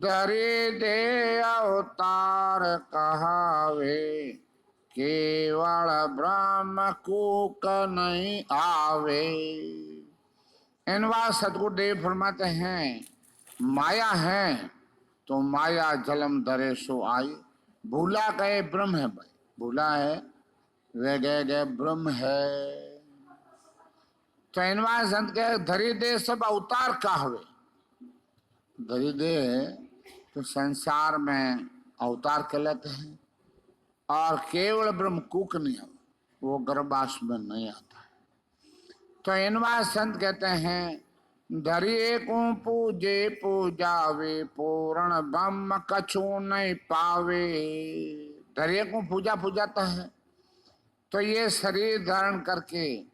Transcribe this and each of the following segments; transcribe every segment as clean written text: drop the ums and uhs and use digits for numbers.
धरी दे अवतार कहावे, केवल ब्रह्म कूक नहीं आवे। इन बात सतगुरुदेव फरमाते हैं माया है तो माया जलम धरे सो आई। भूला गए ब्रह्म है भाई, भूला है वे गए गए ब्रह्म है। तो इन बात संत के धरी दे सब अवतार कहावे। धरी दे तो संसार में अवतार कहलाते हैं और केवल ब्रह्म कूक नहीं है, वो गर्भाश में नहीं आता है। तो इन बात संत कहते हैं धरिए को पूजे पूजावे, पूर्ण ब्रह्म कछु नहीं पावे। धरिए को पूजा पूजाता है तो ये शरीर धारण करके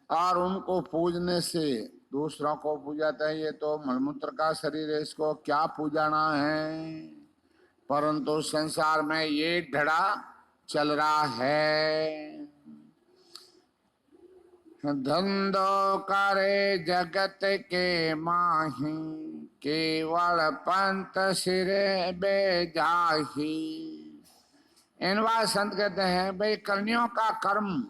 और उनको पूजने से दूसरों को पूजाता है। ये तो मलमूत्र का शरीर है, इसको क्या पूजाना है। परंतु संसार में ये ढड़ा चल रहा है। धंधो करे जगत के माही, केवल पंत सिरे बेजाही। इन बात संत कहते हैं भाई कर्मियों का कर्म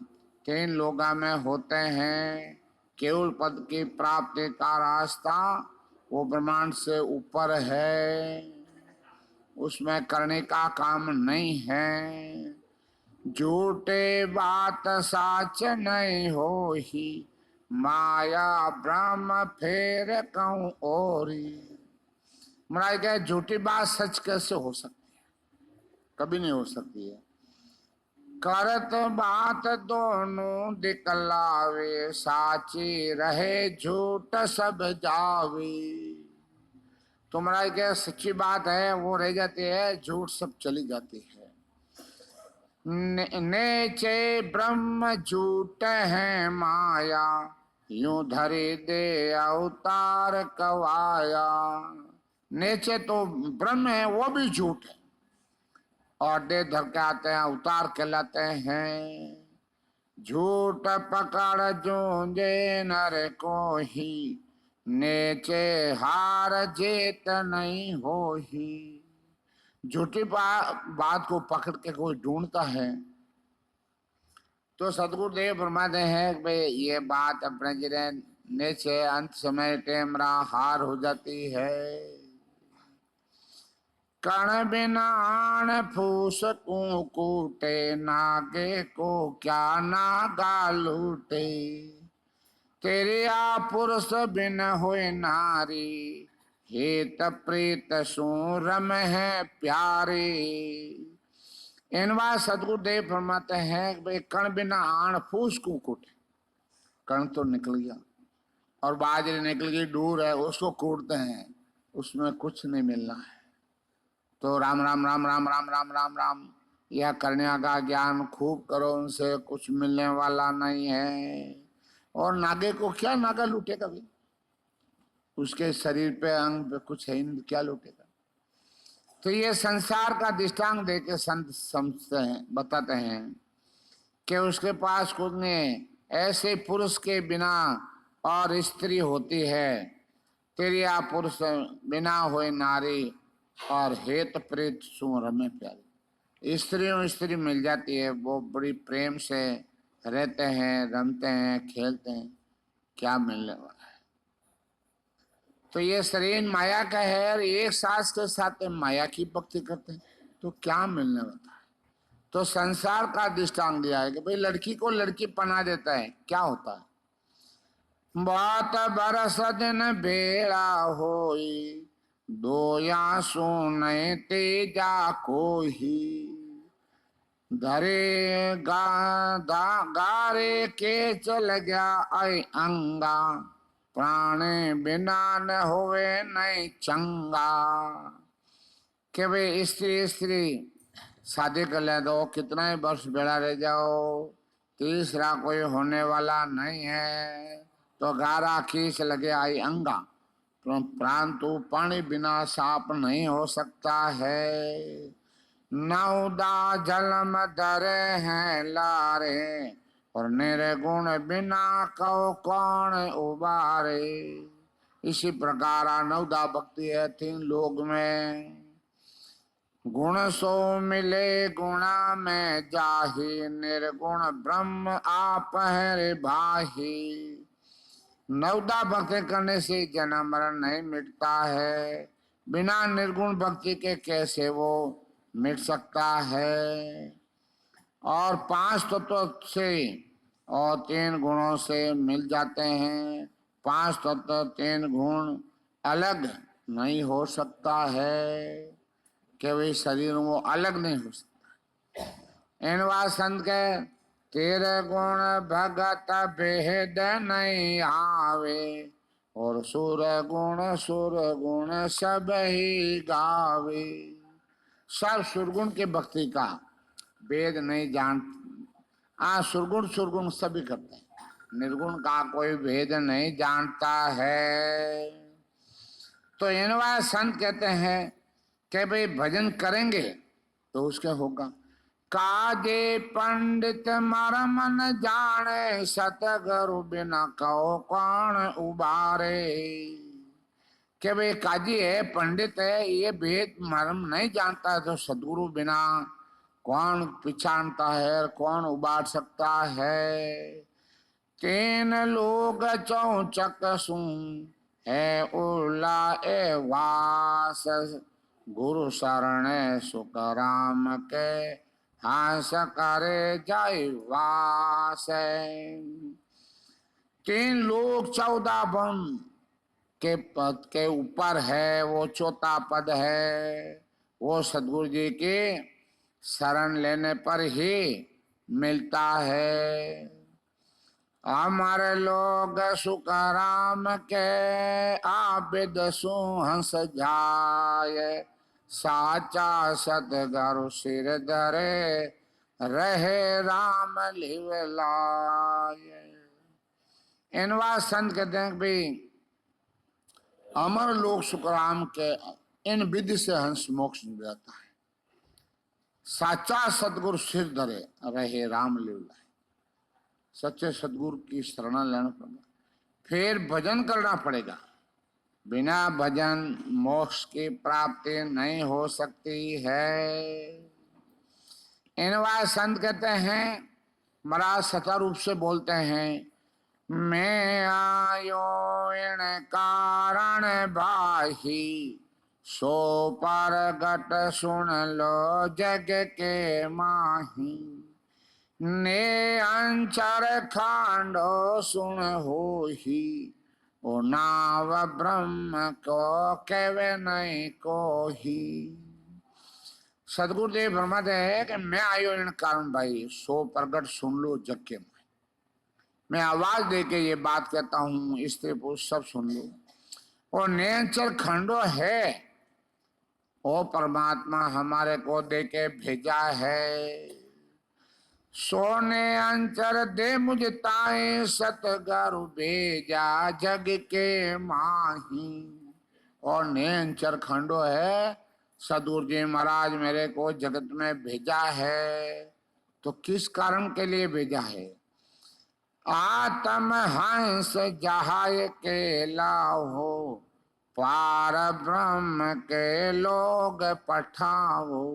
3 लोगा में होते हैं। केवल पद की प्राप्ति का रास्ता वो ब्रह्मांड से ऊपर है, उसमें करने का काम नहीं है। झूठे बात साच नहीं हो ही, माया ब्रह्म फेर कहूं ओरी। महाराज कहे झूठी बात सच कैसे हो सकती है, कभी नहीं हो सकती है। करत बात दोनों दिखलावे, साची रहे झूठ सब जावे। तो महाराज कहे सच्ची बात है वो रह जाती है, झूठ सब चली जाती है। नेचे ब्रह्म झूठ है माया, यूं धरे दे अवतार कवाया। नेचे तो ब्रह्म है वो भी झूठ है और दे धर के आते हैं अवतार कहलाते हैं। झूठ पकड़ जूझे नर को ही, नेचे हार जीत नहीं हो ही। झूठी बात को पकड़ के कोई ढूंढता है तो सतगुरुदेव फरमाते हैं भाई ये बात अपने जिले नीचे अंत समय टेमरा हार हो जाती है। कण बिना आण फूस को कूटे, नागे को क्या नागा लूटे। तेरे आ पुरुष बिन होए नारी, हेत प्रीत सो रम है प्यारे। इन बात सतगुरुदेव फरमाते हैं भाई कण बिना आण फूस को कूटे। कण तो निकल गया और बाजरी निकल गई दूर है, उसको कूटते हैं, उसमें कुछ नहीं मिलना है। तो राम राम राम राम राम राम राम राम यह करने का ज्ञान खूब करो, उनसे कुछ मिलने वाला नहीं है। और नागे को क्या नागा लूटेगा भाई, उसके शरीर पे अंग पे कुछ है ही, क्या लूटेगा। तो ये संसार का दृष्टांत देके संत समझते हैं, बताते हैं कि उसके पास खुद ने ऐसे पुरुष के बिना और स्त्री होती है। तेरी आ पुरुष बिना हुए नारी, और हेत प्रीत सुर में प्यारी। स्त्री मिल जाती है, वो बड़ी प्रेम से रहते हैं, रमते हैं, खेलते हैं, क्या मिलने वाला है। तो ये शरीर माया का है और एक सास के साथ माया की भक्ति करते हैं तो क्या मिलने वाला है। तो संसार का दृष्टांत दिया है कि भाई लड़की को लड़की पना देता है, क्या होता है। बात बरस दिन बेड़ा होई, दो या सुने तेजा कोही। धरे गारे के चल गया आई अंगा, प्राणे बिना न होवे नहीं चंगा। के भाई स्त्री शादी कर ले दो, कितना ही वर्ष बेड़ा रह जाओ, तीसरा कोई होने वाला नहीं है। तो गारा खींच लगे आई अंगा, प्राण तो पानी बिना साफ नहीं हो सकता है। नौदा जलम दरे हैं लारे, और निर्गुण बिना कौ कौन उबारे। इसी प्रकार नवदा भक्ति है 3 लोग में। गुण सो मिले गुणा में जाहि, निर्गुण ब्रह्म आप है रे भाही। नवदा भक्ति करने से जन्म मरण नहीं मिटता है, बिना निर्गुण भक्ति के कैसे वो मिट सकता है। और 5 तत्व से और 3 गुणों से मिल जाते हैं। 5 तत्व 3 गुण अलग नहीं हो सकता है कि वे शरीर वो अलग नहीं हो सकता। इन संत के 13 गुण भगत भेद नहीं आवे, और सुर गुण सब ही गावे। सब सुरगुण के भक्ति का वेद नहीं जान। सुरगुण सभी करते हैं, निर्गुण का कोई भेद नहीं जानता है। तो इनवा संत कहते हैं कि भाई भजन करेंगे तो उसके होगा। काजे पंडित मरम न जाने, सतगुरु बिना कहो कौन उबारे। कि भाई काजी है, पंडित है, ये भेद मर्म नहीं जानता, तो सदगुरु बिना कौन पहचानता है, कौन उबार सकता है। 3 लोग चौचक सुन है उला ए वास, गुरु शरण सुख राम के हास करे जय वास। 3 लोग 14 वन के पद के ऊपर है, वो 4था पद है, वो सदगुरु जी के शरण लेने पर ही मिलता है। हमारे लोग सुख राम के आबिद सुहंस जाए, साचा सतगुरु सिर धरे रहे राम लिवलाए। इनवा संत कहते हैं भी अमर लोग सुखराम के इन विधि से हंस मोक्ष मिल जाता है। साचा सतगुरु सिर धरे रहे राम लीला। सच्चे सतगुरु की शरण लेना पड़ेगा, फिर भजन करना पड़ेगा। बिना भजन मोक्ष की प्राप्ति नहीं हो सकती है। इनवा संत कहते हैं, महाराज सचा रूप से बोलते हैं, मैं आयो इन कारण भाही, सो परगट सुन लो जग के माही। ने अंचर खांडो सुन हो ही, ओ नाव ब्रह्म को केवे नहीं को ही। सदगुरुदेव फरमाते हैं कि मैं आयो इन कारण भाई, सो प्रगट सुन लो जग के। मैं आवाज दे के ये बात कहता हूं, स्त्री पुरुष सब सुन लो। और नेचर खंडो है, ओ परमात्मा हमारे को दे के भेजा है। सोने अंचर दे मुझे ताए, सतगुरु भेजा जग के माही। और नेचर खंडो है, सदगुरु जी महाराज मेरे को जगत में भेजा है। तो किस कारण के लिए भेजा है? आत्म हंस जहाय के लाहो, पार ब्रह्म के लोग पठाओ।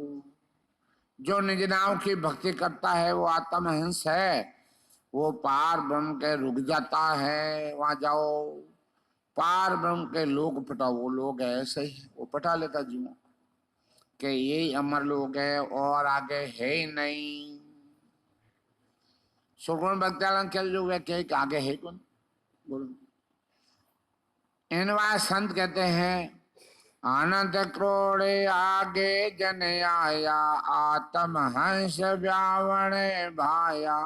जो निज नाम की भक्ति करता है वो आत्म हंस है, वो पार ब्रह्म के रुक जाता है। वहां जाओ, पार ब्रह्म के लोग पटाओ। वो लोग ऐसे ही वो पटा लेता जीवों कि यही अमर लोग है और आगे है ही नहीं। सुगुण भक्तालन चल जो के आगे है कौन बोलो। इनवा संत कहते हैं, आनंद क्रोड़े आगे जन आया, आत्म हंस व्यावण भाया।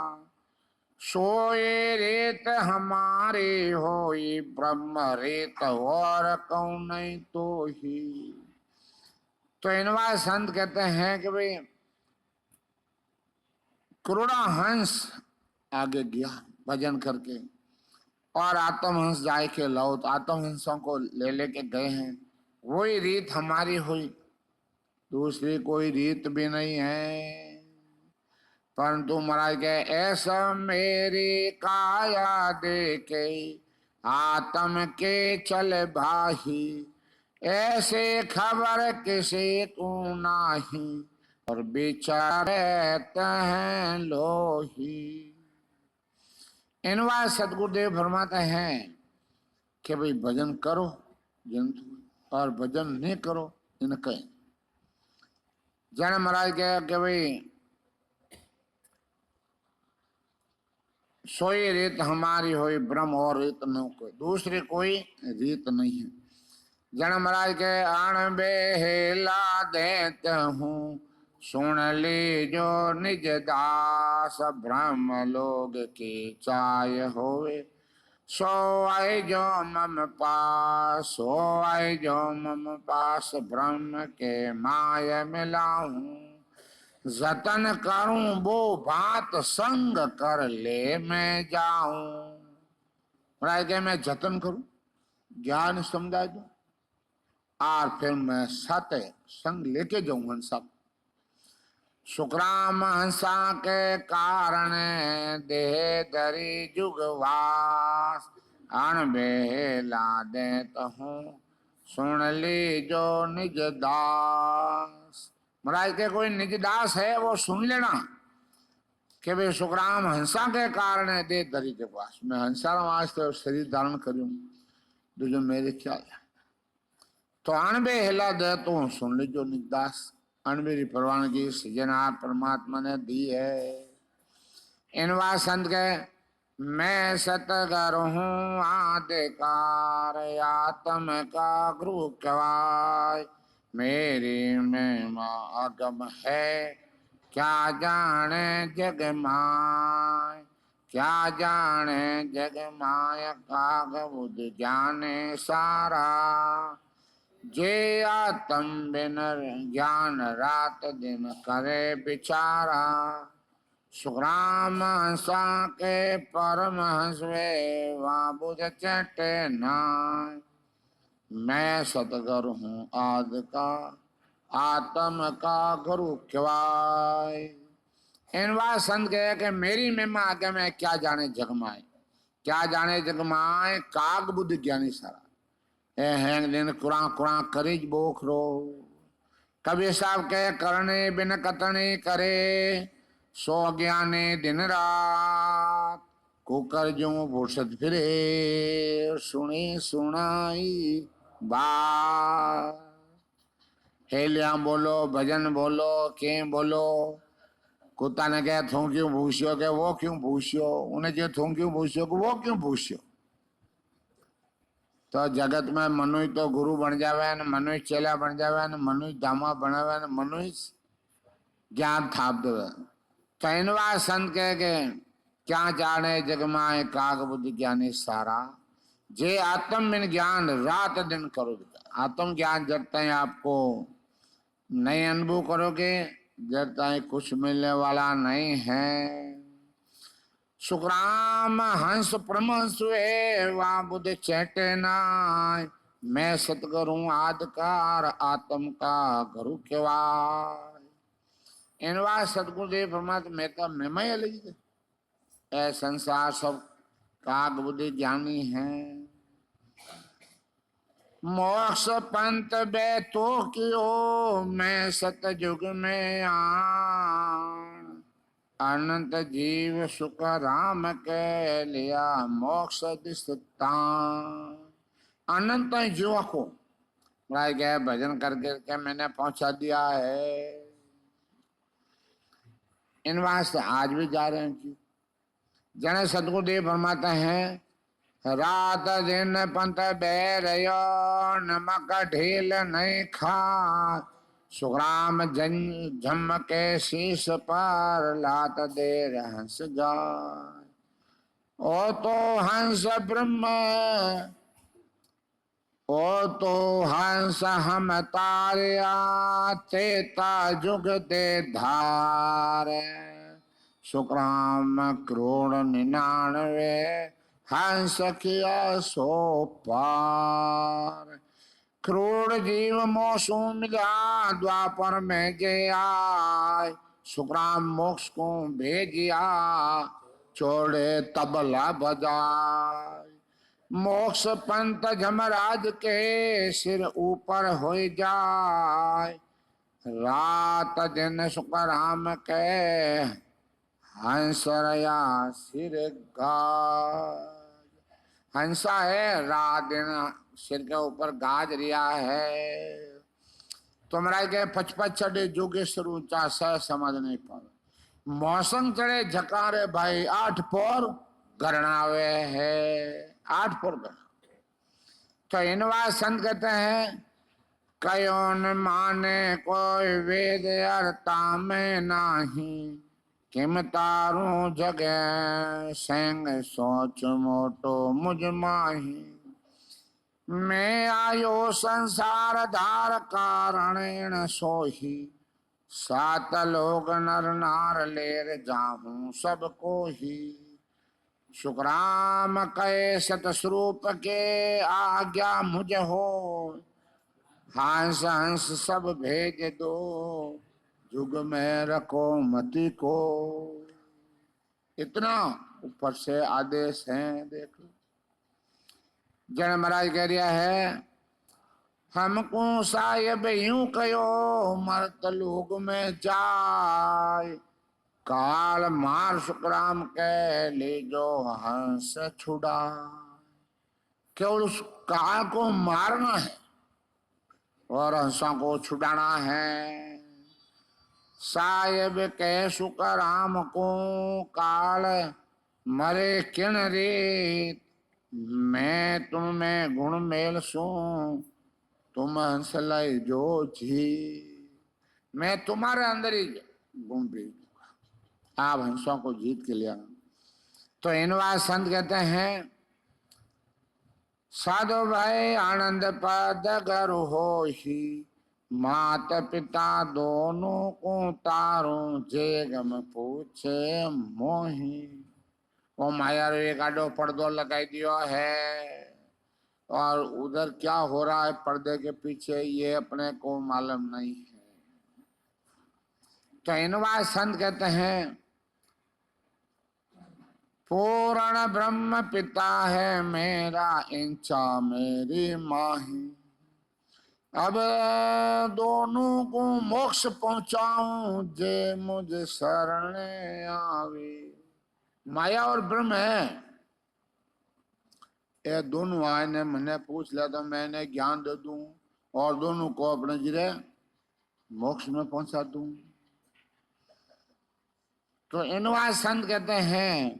सोए रेत हमारे होई, ब्रह्म रेत और कौन नहीं तो ही। तो इनवा संत कहते हैं कि भाई करोड़ा हंस आगे गया भजन करके, और आत्महंस जाए के लो, तो आत्महंसों को ले लेके गए हैं। वही रीत हमारी हुई, दूसरी कोई रीत भी नहीं है। परंतु महाराज के ऐसा मेरी काया देखे, आत्म के चल भाही, ऐसे खबर किसी को नाही, और बेचारे हैं लोही। इन बार सतगुरुदेव फरमाते हैं कि भाई भजन करो जंतु, और भजन नहीं करो इनके। जन महाराज कहे कि भाई सोई रीत हमारी होई ब्रह्म, और रीत न कोई दूसरी, कोई रीत नहीं है। जन महाराज के आण बेहेला देत हूँ, सुन ली जो निज दास, ब्रह्म लोग की चाय होवे, सो आए जो मम पास, सो आए जो मम पास, ब्रह्म के माय मिलाऊं, जतन करूं वो बात संग कर ले मैं जाऊं। महाराज के मैं जतन करूं, ज्ञान समझा दूं, और फिर मैं सत्य संग लेके जाऊं हंसा। सुखराम हंसा के कारण देह धरी जुगवास, अण बेला देत हूँ, सुन ली जो निज दास। महाराज के कोई निज दास है वो सुन लेना कि भाई सुखराम हंसा के कारण देह धरी जुगवास, मैं हंसा वास्ते शरीर धारण करूं तो जो मेरे क्या है, तो अणबे हिला दे तो सुन लीजो निदास। अणबेरी परवानगी सृजनहार परमात्मा ने दी है। इनवा संत के मैं सतगर हूँ आदिकार, आत्म का गुरु कवाय, मेरी महिमा अगम है, क्या जाने जग माय, क्या जाने जग माय, काग बुध जाने सारा, जे आत्म बिन ज्ञान रात दिन करे बिचारा, सुखराम हंसा के परम हंसवे, वहाँ बुझ चटे नाय, मैं सतगुर हूँ आदि का, आत्म का गुरु खवाय। इन बात संत कहे कि मेरी महिमा आगे में क्या जाने जगमाए, क्या जाने जगमाए, काग बुद्ध ज्ञानी सारा, हैंग दिन कुरा कुरा करिज बोखरो। कबीर साहब के करने बिन कतने करे, सो ज्ञाने दिन रात, कुकर जो फुर्सत फिरे, सुनी सुनाई बात। हेलिया बोलो, भजन बोलो, के बोलो, कुत्ता ने कहा थू क्यों भूस्यो, के वो क्यों भूस्यो, उन्हें जो थू क्यों भूस्यो, वो क्यों भूस्यो। तो जगत में मनुष्य तो गुरु बन जावे न, मनुष्य चेला बन जावे न, मनुष्य धामा बनावे न, मनुष्य ज्ञान थाप देवे। तो इनवा संत कह के क्या जाने जगमाए, काग बुद्धि ज्ञानी सारा, जे आत्म बिन ज्ञान रात दिन करोगे। आत्म ज्ञान जब तक आपको नहीं अनुभव करोगे, जब तक कुछ मिलने वाला नहीं है। सुखराम हंस परमहंस हुए, वहाँ बुद्ध चैटे नाय, मैं सतगुरु आदकार, आत्म का गुरु केवाय। इनवा सतगुरुदेव फरमाते मैं तो महिमा ही अलग है, ऐ संसार सब काग बुद्धि ज्ञानी है। मोक्ष पंथ बैतो कियो, मैं सतयुग में आन, अनंत जीव सुख राम के लिया, मोक्ष दिशतान। अनंत जीव को राय गए भजन करके के मैंने पहुंचा दिया है। इन वास्ते आज भी जा रहे हैं जी। जने सतगुरुदेव फरमाते हैं, रात दिन पंथ बैरयो, नमक ढील नहीं खा, सुखराम जम के शीश पर लात देर हंस जाए। ओ तो हंस ब्रह्म, ओ तो हंस हम तारिया, तेता जुग दे धारे, सुखराम करोड़ 99 हंस किया सो पार। करोड़ जीव मोसू मिला, द्वापर में जे आय, सुखराम मोक्ष को भेजिया, छोड़े तबला बजाय। मोक्ष पंत झमराज के सिर ऊपर हो जाए, रात दिन सुख राम के हंस रया सिर गाज। हंसा है, रात दिन सिर के ऊपर गाज रिया है। तुमरा के पचपच चढ़े जोगेश्वर ऊंचा सह समझ नहीं पावे। मौसम चढ़े झकारे भाई, 8 पोर गरणावे है, 8 पोर गरणावे। तो इनवा संत कहते हैं, कयो न माने कोई वेद अर्ता में नाही, किम तारू जगे सेंग सोच मोटो मुझ माही। मैं आयो संसार धार कारणेण सोही, सात लोग नर नार लेर जाहूं सबको ही। सुखराम कहे सतस्वरूप के आज्ञा मुझ हो, हंस हंस सब भेज दो, जुग में रखो मति को। इतना ऊपर से आदेश है, देख लो। जन महाराज कह रहा है, हमको साहेब यूं कहो मर्त लोग में जाए, काल मार सुखराम के ले जो हंस छुड़ा। केवल उस काल को मारना है और हंसों को छुड़ाना है। साहेब के सुखराम को काल मरे किन रे, मैं तुम में गुण मेल सू, तुम हंस लाई जो जी। मैं तुम्हारे अंदर ही गुण भेज दूंगा, आप हंसों को जीत के ले आना। तो इनवा संत कहते हैं, साधो भाई आनंद पद गर हो ही, मात पिता दोनों को तारो, जे गम पूछे मोही। वो माया रो एक आडो पर्दो लगाई दियो है और उधर क्या हो रहा है पर्दे के पीछे ये अपने को मालूम नहीं है। तो इनवा संत कहते हैं, पूर्ण ब्रह्म पिता है मेरा, इंचा मेरी माही। अब दोनों को मोक्ष पहुंचाऊं, जे मुझे शरण आवे। माया और ब्रह्म है, ये दोनों आए ने मैंने पूछ लिया तो मैंने ज्ञान दे दूं और दोनों को अपने जिरे मोक्ष में पहुंचा दूं। तो इनवा संत कहते हैं,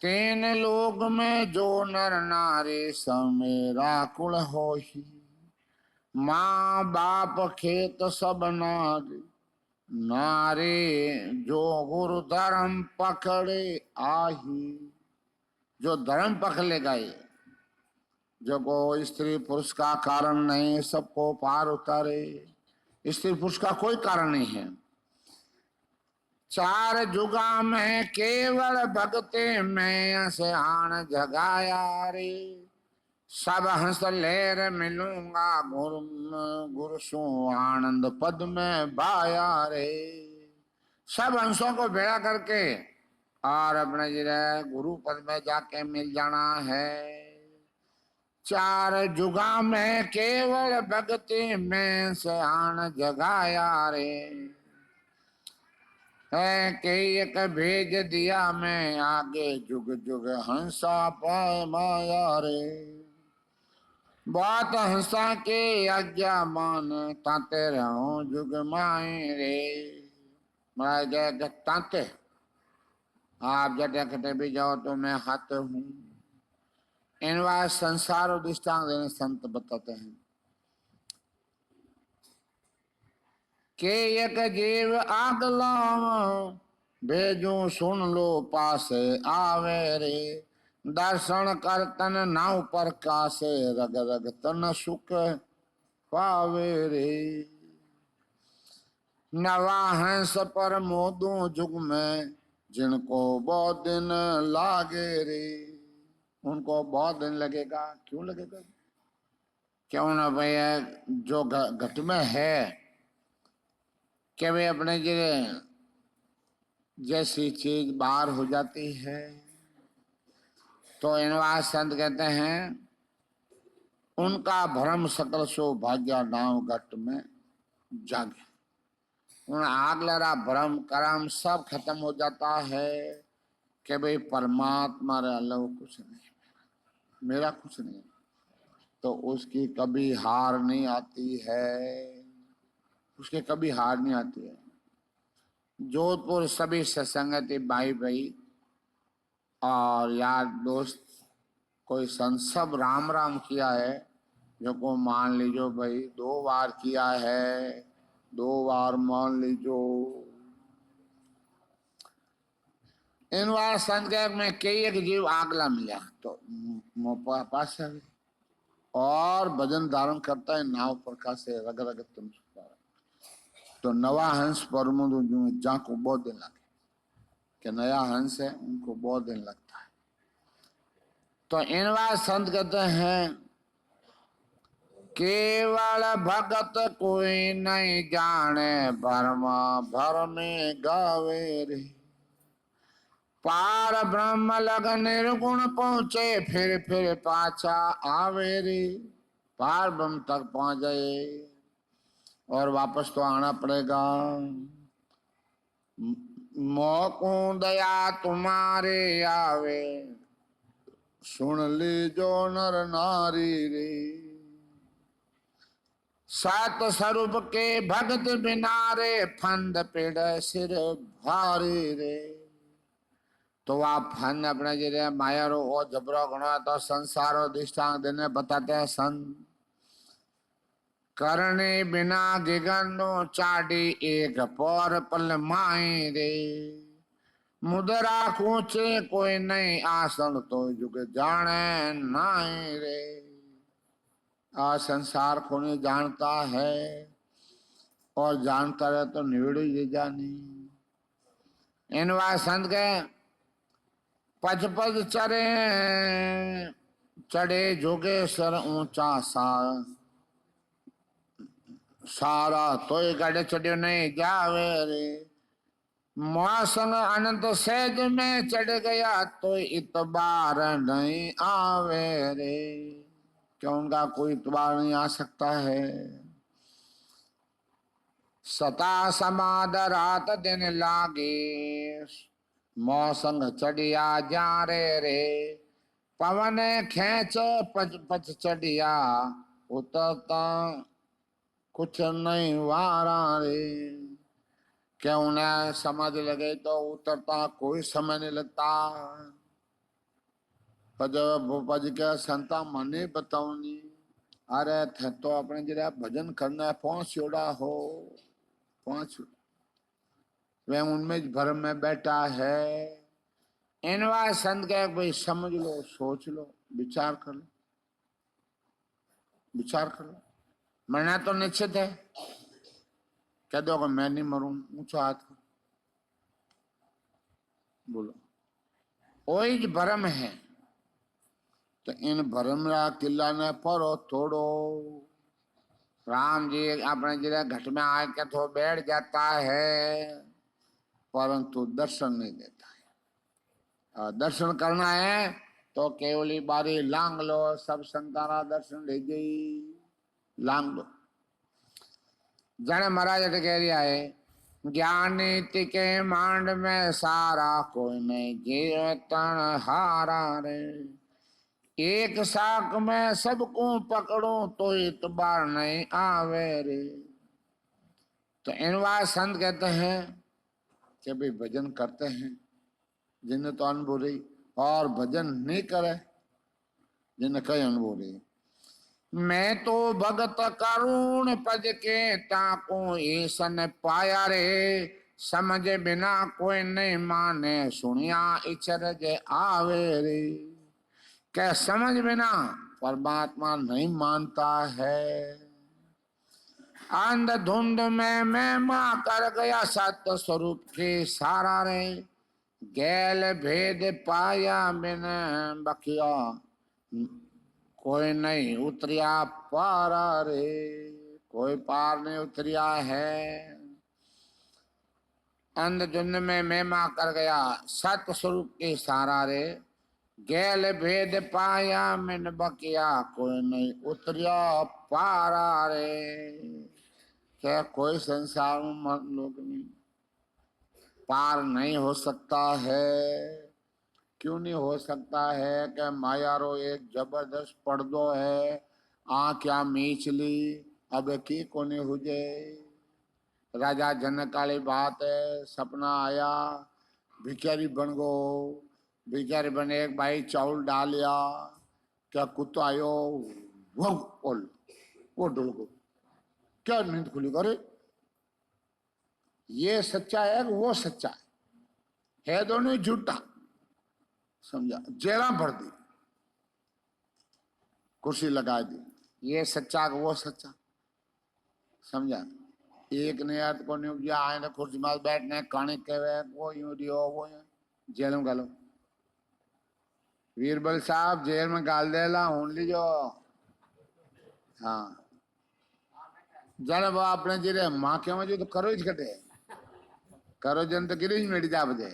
तीन लोग में जो नर नारी समेरा कुल हो ही, माँ बाप खेत सब नारी, नारी जो गुरु धर्म पकड़े आही। जो धर्म पकड़ गए, जो को स्त्री पुरुष का कारण नहीं, सबको पार उतारे। स्त्री पुरुष का कोई कारण नहीं है। चार जुगा में केवल भगते में से आन जगाया रे, सब हंस लेर मिलूंगा गुरु गुरु सु आनंद पद में बाया रे। सब हंसों को भेड़ा करके और अपने जिरे गुरु पद में जाके मिल जाना है। चार जुगा में केवल भक्ति में से आन जगाया रे, है कि एक भेज दिया मैं आगे, जुग जुग हंसा पाए माया रे। बात हंसा के आज्ञा मान, ताते रहो जुग माए रे। महाराज जय ताते, आप जटे खटे भी जाओ तो मैं हाथ हूँ। इनवा संसार और दृष्टांत देने संत बताते हैं के एक जीव आगला भेजू सुन लो पासे आवे रे, दर्शन कर तन नाव पर कासे, रग रग तन सुख पावे रे। नवा हंस पर मोदू जुग में, जिनको बहुत दिन लागे रे। उनको बहुत दिन लगेगा, क्यों लगेगा? क्यों ना भैया, जो घट में है कि वे अपने जैसी चीज बाहर हो जाती है। तो इनवास संत कहते हैं उनका भ्रम सकल सौभाग्य नाव घट में जागे। उन आगलरा भ्रम करम सब खत्म हो जाता है कि भाई परमात्मा रे अल्लाह कुछ नहीं, मेरा कुछ नहीं, तो उसकी कभी हार नहीं आती है, उसके कभी हार नहीं आती है। जोधपुर सभी सत्संगति भाई भाई और यार दोस्त कोई संत सब राम राम किया है, जो को मान लीजो भाई 2 बार किया है, 2 बार मान लीजो। इन बार संत के में कई एक जीव आगला मिला तो पास और भजन धारण करता है नाव प्रकाश से रग रग तुम तो नवा हंस परमुद जहाँ को बहुत दिन लगे कि नया हंस है उनको बहुत दिन लगता है। तो इन बार संत कहते हैं केवल भगत कोई नहीं जाने भरमा भर में गावे रे, पार ब्रह्म लग निर्गुण पहुंचे फिर पाछा आवे रे। पार ब्रह्म तक पहुंच गए और वापस तो आना पड़ेगा। मोको दया तुम्हारे आवे सुन लीजो नर नारी रे, सात स्वरूप के भगत बिना रे फंद पेड़ सिर भारी रे। तो आप फन अपने जे माया रो ओ जबरो गणो तो संसारो दृष्टांत देने बताते हैं संत करने बिना गिगनो चाडी एक पौर पल माए रे, मुद्रा कूचे कोई नहीं आसन तो जुग जाने नाई रे। आ संसार को नहीं जानता है और जानता रहे तो निवड़ी जे जानी। इन संत के पच पच चरे चढ़े जोगेश्वर ऊंचा सा, सारा तो गढ़ चढ़ियो नहीं जावे रे, मौसम अनंत सहज में चढ़ गया तो इतबार नहीं आवे रे। क्यों उनका कोई इतबार नहीं आ सकता है। सता समाद रात दिन लागे मौसम चढ़िया जा रे, पवन खेच पच पच चढ़िया उतरता कुछ नहीं वारा रे। क्या उन्हें समझ लगे तो उतरता कोई समय नहीं लगता। भोपाज के संता मने बताऊनी अरे थे तो अपने जरा भजन करना पहुंच छोड़ा हो पहुंच वे उनमें भरम में बैठा है। इनवा संत के भाई समझ लो सोच लो विचार कर लो विचार कर लो। मरना तो निश्चित है, कह दो मैं नहीं मरूं ऊंचा हाथ कर बोलो वही भरम है। तो इन भरम रा किला ने परो थोड़ो राम जी अपने जरा घट में आके तो बैठ जाता है परंतु दर्शन नहीं देता है। दर्शन करना है तो केवली बारी लांग लो सब संताना दर्शन ले गई लांग लो। जन महाराज कह रहा है ज्ञान नीति के मांड में सारा कोई नहीं जीव तन हारा रे, एक साक में सबको पकड़ो तो इतबार नहीं आवे रे। तो इनवा संत कहते हैं कि भाई भजन करते हैं जिन्हें तो अनुभव रही और भजन नहीं करे जिन्हें कई अनुभव रही। मैं तो भगत करुण पद के ताको ईसन पाया रे, समझ बिना कोई नहीं माने सुनिया इचर जे आवे रे। क्या समझ बिना परमात्मा नहीं मानता है। अंधधुंध में मैं मां कर गया सत्य स्वरूप के सारा रे, गैल भेद पाया बिन बकिया कोई नहीं उतरिया पारा रे, कोई पार नहीं उतरिया है। अंधधुंध में मैं मां कर गया सत्य स्वरूप के सारा रे, गैल भेद पाया मिन बकिया कोई नहीं उतरिया पारा रे। क्या कोई संसार में लोग नहीं पार नहीं हो सकता है। क्यों नहीं हो सकता है कि मायारो एक जबरदस्त पर्दो है आ क्या मीचली अब की कोने हुजे। राजा जनक वाली बात है। सपना आया भिखारी बन गो। भिखारी बने एक भाई चावल डालिया क्या कुत्ता आयो वो बोल वो डुल गो। क्या नींद खुली करे। ये सच्चा है कि वो सच्चा है दोनों झूठा। समझा जेला भर दी कुर्सी लगा दी। ये सच्चा कि वो सच्चा। समझा एक ने अर्थ को नहीं उपजा आए ना कुर्सी में बैठने कहानी कहे वो यूं दियो वो जेल में गालो। वीरबल साहब जेल में गाल देला हूं लीजो। हाँ जाने वो अपने जीरे माँ के में जो तो करो ही कटे करो जन तो गिरीज मेरी जा बजे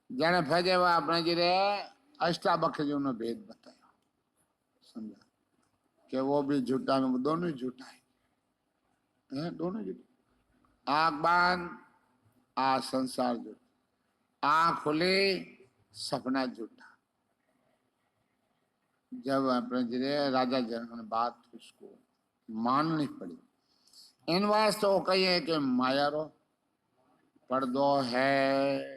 जाने फजे वो अपने जीरे अष्टावक्र जो ने भेद बताया। समझा कि वो भी झूठा में दोनों ही झूठा है दोनों झूठा। आंख बांध आ संसार झूठा आंख खुली सपना झूठा। जब अपने जिले राजा जनक ने बात उसको माननी पड़ी। इन वास्ते तो कहिए कि मायारो पर्दो है।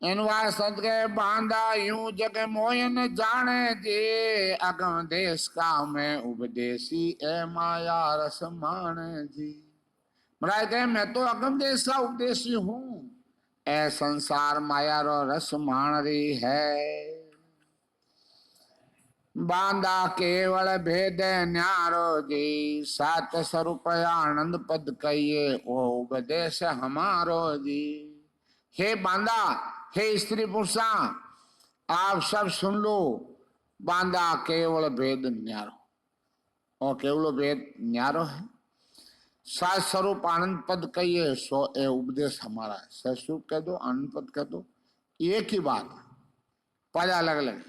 इन संत के बांधा यूं जग मोयन जाने जे अगम देश का मैं उपदेशी ए माया रस माने जी। महाराज कहे मैं तो अगम देश का उपदेशी हूं ए संसार माया रो रस मान रही है। बांधा केवल भेद न्यारो जी सात स्वरूप आनंद पद कहिए ओ उपदेश हमारो जी। हे बांधा हे स्त्री पुरुषा आप सब सुन लो। बांधा केवल भेद न्यारो और केवल भेद न्यारो है। सात स्वरूप आनंद पद कहिए सो ए उपदेश हमारा है। सस्वरूप कह दो आनंद पद कह दो एक ही बात पद अलग अलग।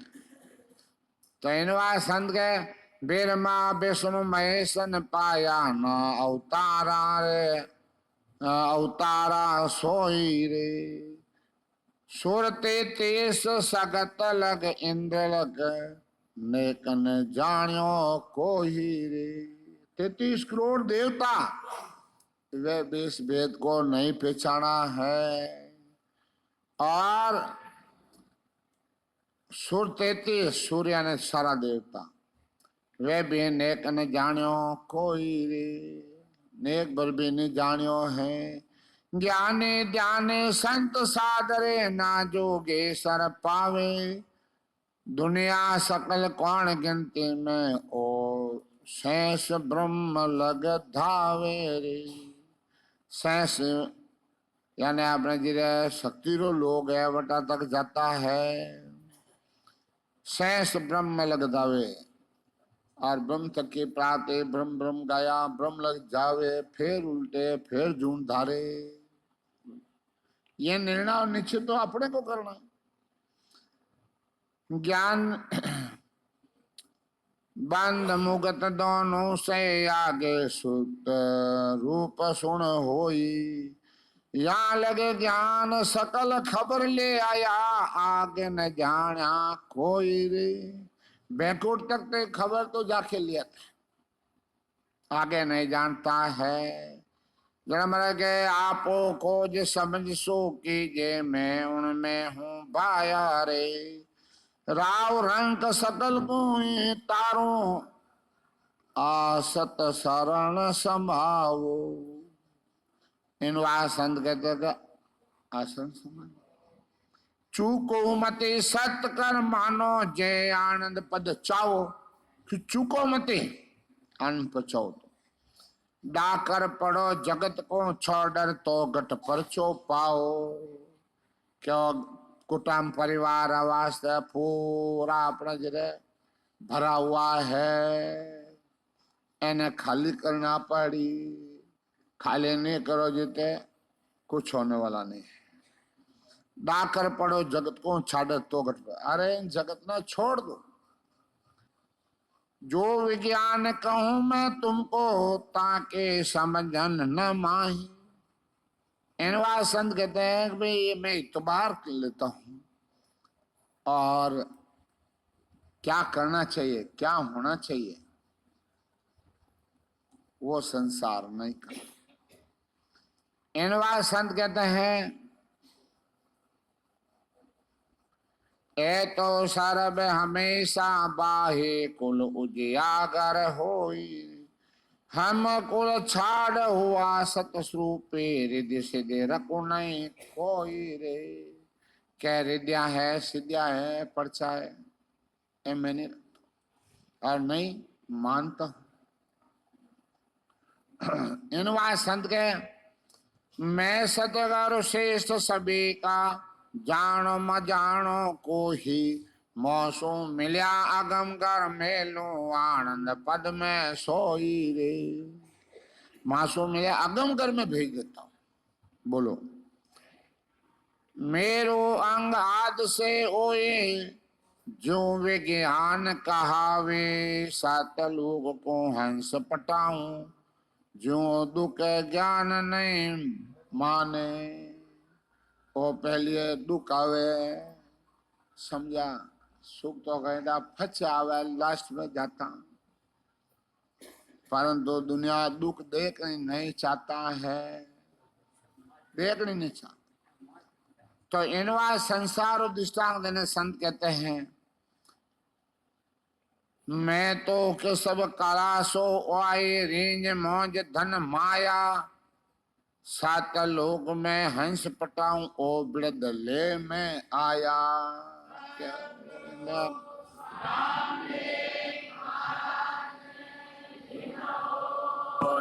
तो इनवा संत के बीरमा विष्णु महेशन पाया न अवतारा रे अवतारा सोई रे। सुरते तेस सगत लग इंद्र लग नेकन जानियो कोई रे। 33 करोड़ देवता वे इस भेद को नहीं पहचाना है। और सुर 33 सूर्य ने सारा देवता वे भी नेक ने जानियो कोई रे। नेक बल भी नहीं जानियो है। ज्ञाने ध्याने संत सादरे ना जोगे सर पावे दुनिया सकल कौन गिनती में ओ शेष ब्रह्म लग धावे रे। शेष यानी आपने जिरे शक्ति रो लोग है वटा तक जाता है। शेष ब्रह्म लग धावे और ब्रह्म तक के प्राप्त ब्रह्म ब्रह्म गाया ब्रह्म लग जावे फिर उल्टे फिर जून धारे। ये निर्णय और निश्चित तो अपने को करना। ज्ञान बंद मुगत दोनों से आगे सुत रूप सुन होई। यहाँ लगे ज्ञान सकल खबर ले आया आगे न जाना कोई रे। बैकुंठ तक ते खबर तो जाके लिया था आगे नहीं जानता है। जन्म के आपो को जो समझ सो कीजिए मैं उनमें हूँ बाया रे। राव रंग सकल को तारो आसत शरण संभावो। इन संत कहते थे आसन समान चूको मते सत कर मानो जय आनंद पद चाओ। चूको मते आनंद पद चाओ डाकर पढ़ो जगत को छोड़ तो गट परचो पाओ। क्यों कुटुंब परिवार आवास पूरा अपना जरे भरा हुआ है इन्हें खाली करना पड़ी। खाली नहीं करो जीते कुछ होने वाला नहीं है। डाकर पड़ो जगत को छाड़ तो घट। अरे जगत ने छोड़ दो। जो विज्ञान कहूं मैं तुमको ताके समझन न माही। इनवा संत कहते हैं कि भाई ये मैं इतबार कर लेता हूं और क्या करना चाहिए क्या होना चाहिए वो संसार नहीं कर। इनवा संत कहते हैं ए तो सर्व हमेशा बाहे कुल उजियागर होई। हम कुल छाड़ हुआ सतस्वरूपे रिद्ध सिद्धि रखो नहीं कोई रे। क्या रिद्या है सिद्धिया है पर्चा है ए मैंने और नहीं मानता। इनवा संत के मैं सतगुरु श्रेष्ठ सभी का जानो म जानो को ही मौसू मिल्या अगम कर मेलो आनंद पद में सोई रे। मासो मिल्या अगम कर में भेज देता हूं। बोलो मेरो अंग आद से ओए जो विज्ञान कहावे सात लोग को हंस पटाऊं जो दुख ज्ञान नहीं माने। वो पहले दुख आवे समझा सुख तो कहता फच आवे लास्ट में जाता परंतु दुनिया दुख देखना नहीं चाहता है देखना नहीं चाहता। तो इनवा संसार और दृष्टांत देने संत कहते हैं मैं तो के सब कलासो आए रेंज मौज धन माया सात लोक में हंस पटाऊं ओ वृद्ध ले में आया।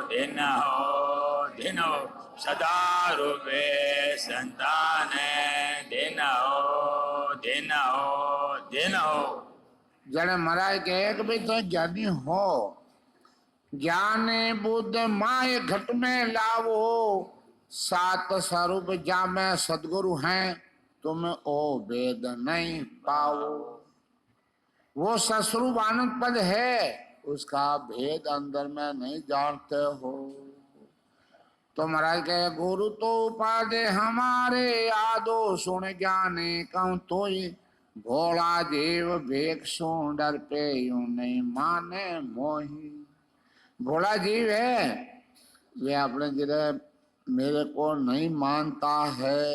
दिन हो दिन हो सदा रूपे संतान दिन हो दिन हो दिन हो। जड़ महाराज कहे कि भाई तो ज्ञानी हो ज्ञान बुद्ध माय घट में लावो सात स्वरूप जा में सदगुरु हैं तुम ओ वेद नहीं पाओ। वो सस्वरूप आनंद पद है उसका भेद अंदर में नहीं जानते हो। तो महाराज कहे गुरु तो उपाधि हमारे आदो सुन ज्ञाने कहूं तो ही भोला देव भेक सो डर पे यूं नहीं माने मोही। भोला जीव है वे अपने जिले मेरे को नहीं मानता है।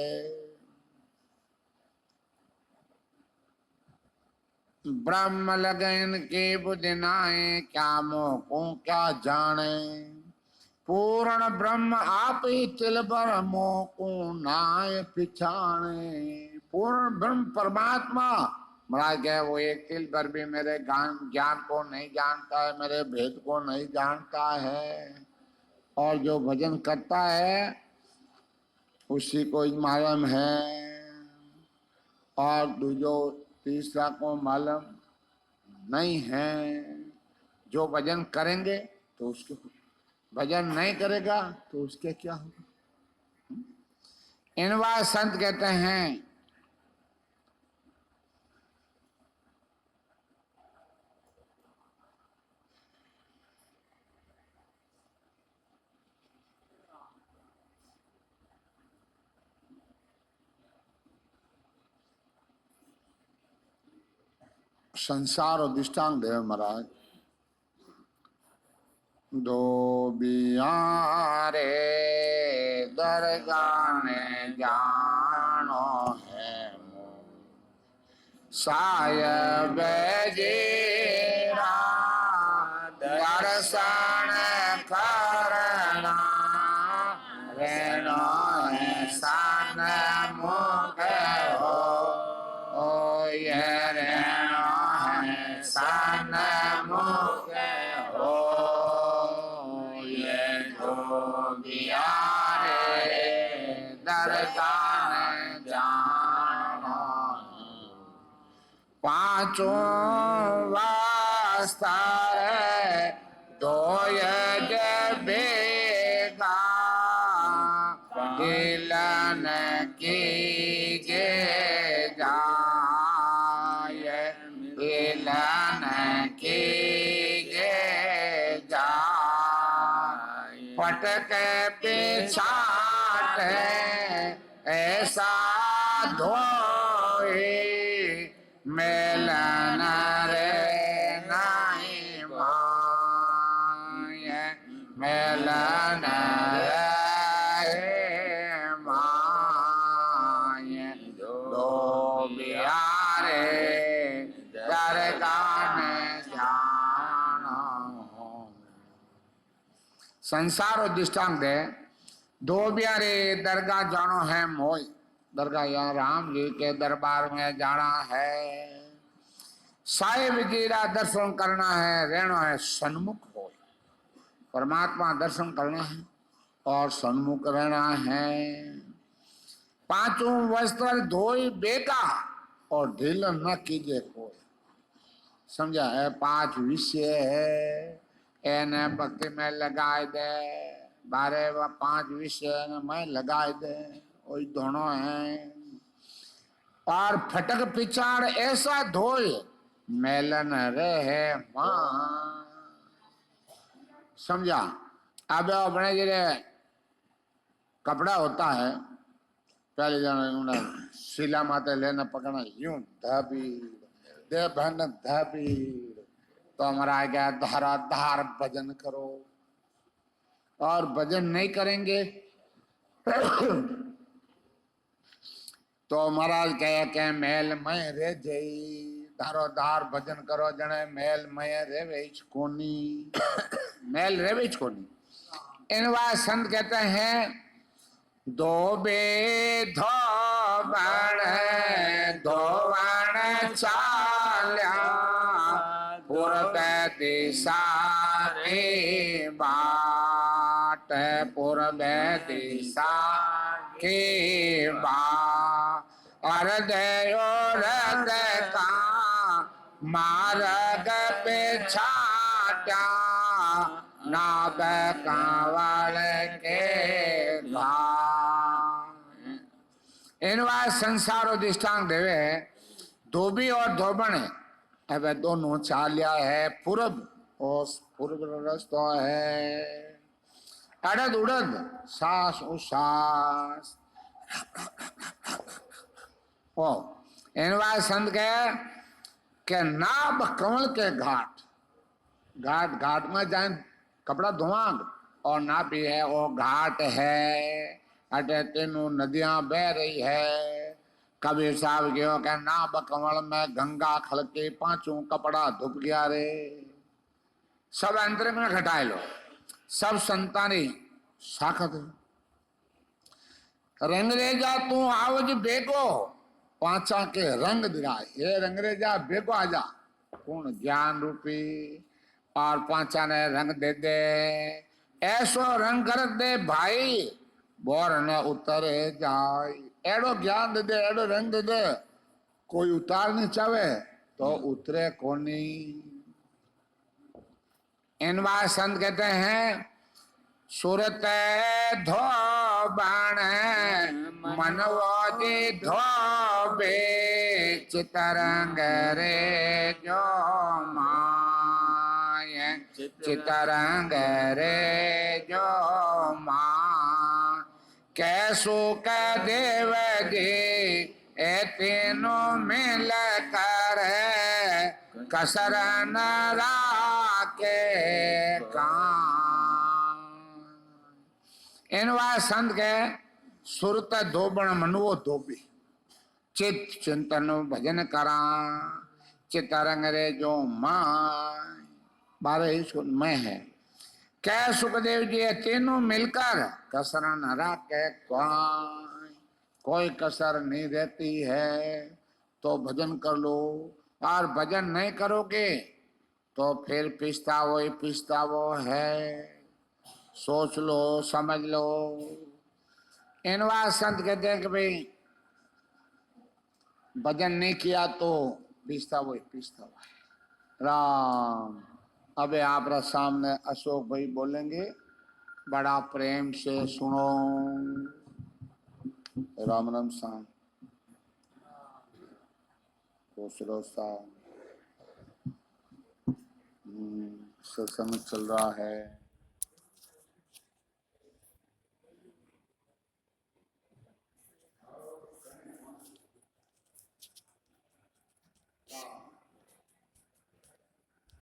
ब्रह्म लगन के बुझनाए क्या मोको क्या जाने पूर्ण ब्रह्म आप ही तिल पर मोको नाय पिछाने। पूर्ण ब्रह्म परमात्मा महाराज कहे वो एक तिल पर भी मेरे ज्ञान को नहीं जानता है मेरे भेद को नहीं जानता है और जो भजन करता है उसी को मालूम है और जो तीसरा को मालूम नहीं है। जो भजन करेंगे तो उसके भजन नहीं करेगा तो उसके क्या होगा। इनवा संत कहते हैं संसार और दृष्टांत देव महाराज दो बिहारे दरगाने जानो है सायब जेरा दर्शन करना रेनो है सान मुख हो ओ ये रेनो है सान मुख हो ये दो बिहारे दरगान जानो पांचों वास्ता दो बेगा दिलन कीजे पटके पिछाट ऐसा धोए मेलन रे नहीं माय मेलन रे माय दो बिहारे दरगाह में जाना। संसारो दृष्टांत दे दो बिहारे दरगाह जानो है मोय दरगाह यहाँ राम जी के दरबार में जाना है। साहिब जी का दर्शन करना है रहना है सन्मुख हो परमात्मा दर्शन करना है और सन्मुख रहना है। पांचों वस्त्र धोई बेका और ढील न कीजिए कोई। समझा है 5 विषय है एने भक्ति में लगाए दे 12 व 5 विषय में लगाए दे वही दोनों हैं। और फटक पिछाड़ ऐसा धोए मेलन रहे मां। समझा। अब अपने जरे कपड़ा होता है पहले जाना शिला माते लेना पकड़ना यूं धाबी दे बहन धाबी तो हमारा आ गया धारा धार भजन करो और भजन नहीं करेंगे तो महाराज कहे के मेल मय रे जई धारो धार भजन करो जने मेल मय रेवे कोनी मेल रेवे कोनी। इन बात संत कहते हैं दो बे धोबण धोवण चाल्या पूर्व दिशा के बाट पूर्व दिशा के बाट अर्दयो रद का मार्ग पे छाटा नाद कावल के इनवा संसारो दृष्टांत देवे धोबी और धोबण अब दोनों चालिया है पूर्व और पूर्व रस्तो है अड़द उड़द सास उसास ओ इनवा संत के नाब कमल के घाट घाट घाट में जाए कपड़ा धोवांग और ना भी है वो घाट है अटे तीनों नदियां बह रही है। कबीर साहब गयो के नाब कमल में गंगा खलके पांचों कपड़ा धुप गया रे सब अंतर में घटाए लो सब संतानी साखत रंगरेजा तू आवज बेगो पांचा के रंग दिरा ये रंगरेजा बेगो आजा पूर्ण ज्ञान रूपी और पांचा ने रंग दे दे ऐसो रंग कर दे भाई बोर न उतरे जाए एडो ज्ञान दे दे एडो रंग दे दे कोई उतार नहीं चाहे तो उतरे कोनी। इन बात संत कहते हैं सूरत धोबण मनवोदी धोबे चितरंग रे जो माय चितरंग रे जो मां कैसो का देव जी ए तीनों मिल कर कसर न राके काम। इनवा संत के सुरत धोबण मनवो धोबी चित चिंतन भजन करा चितरंग रे जो मां 12 में है कै सुखदेव जी तीनों मिलकर कसर न राके कोई कसर नहीं रहती है तो भजन कर लो और भजन नहीं करोगे तो फिर पिछता वो है सोच लो समझ लो। इनवा संत कहते हैं कि भाई भजन नहीं किया तो पिछता वो है राम। अब आप सामने अशोक भाई बोलेंगे बड़ा प्रेम से सुनो। राम राम साहब सत्संग चल रहा है।